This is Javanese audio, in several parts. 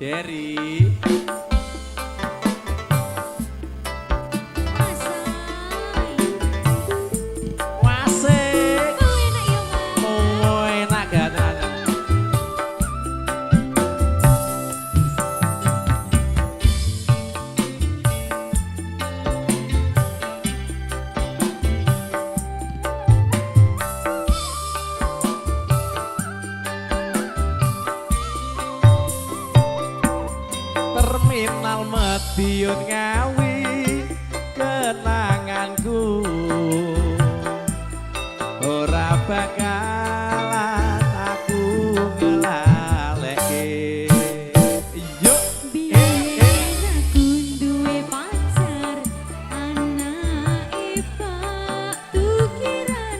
Jerry. Terminal Madiun Ngawi kenanganku ora bakalan aku ngelaleke. Yuk biyen aku duwe pacar anake Pak Tukiran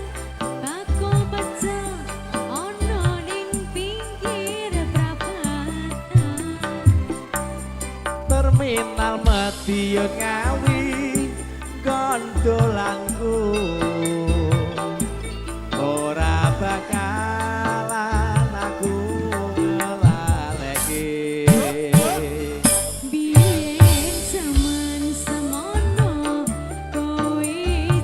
bako pecah ono ning pinggir prapatan. Terminal Madiun Ngawi gondolanku ora bakalan aku ngelaleke. Biyen zaman semono kowe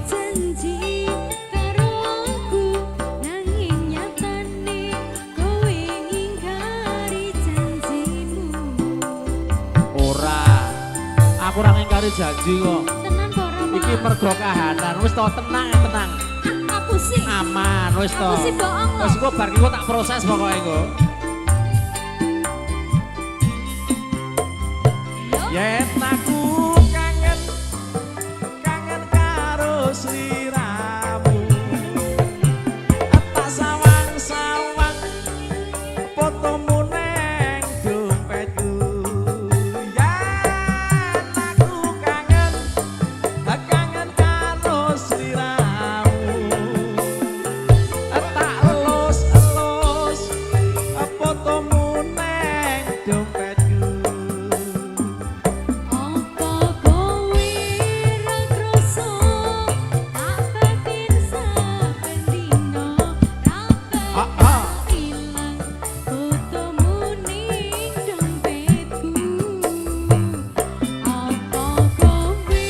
janji karo aku nanging nyatane kowe ngingkari janjimu. Ora, aku ora ngingkari janji kok. Tenan to ora? Iki mergo kahanan. Wis to tenang, tenang. Aku sih Aman, wis to. Aku sih bohong loh. Wis engko bar iki tak proses pokoke engko. Yen aku kangen kangen karo sliramu. Tak sawang-sawang fotomu neng dompetku. Yen aku kangen kangen karo sliramu. Tak elus-elus fotomu neng dompetku. Apa kowe ra krasa tak batin saben dina ra bakal ilang fotomu ning dompetku. Apa kowe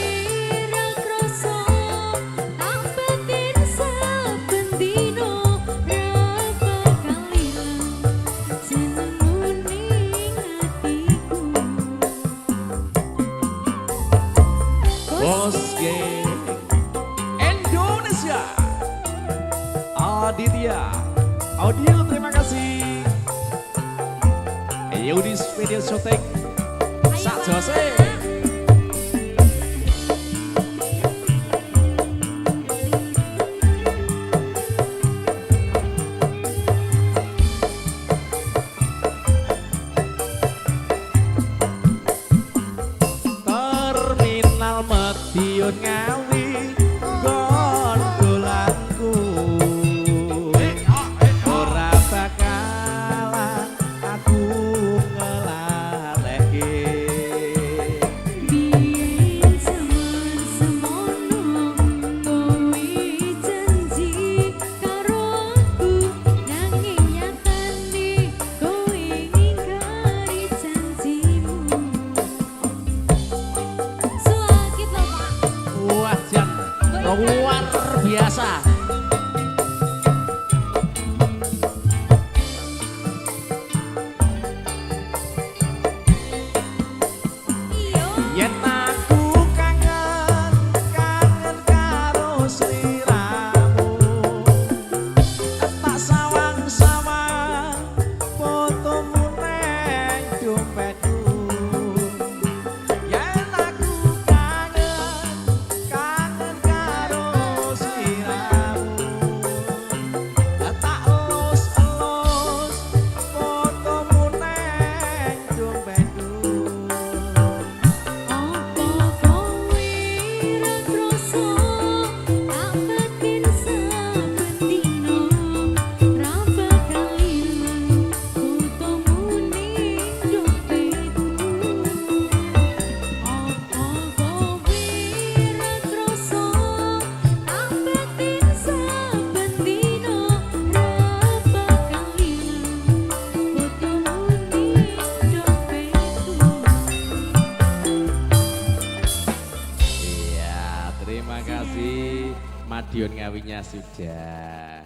ra krasa tak batin saben dina ra bakal ilang jenengmu ning atiku. Bos Geng Indonesia Aditya Audio, terima kasih. Yudis Video Shooting Sak Jose. Terminal Madiun Ngawi gondolanku ora bakalan aku ngelaleke. Biyen zaman semono kowe janji karo aku nanging nyatane kowe ngingkari janjimu. Sakit lho Pak. Terima kasih. Madiun Ngawinya sudah.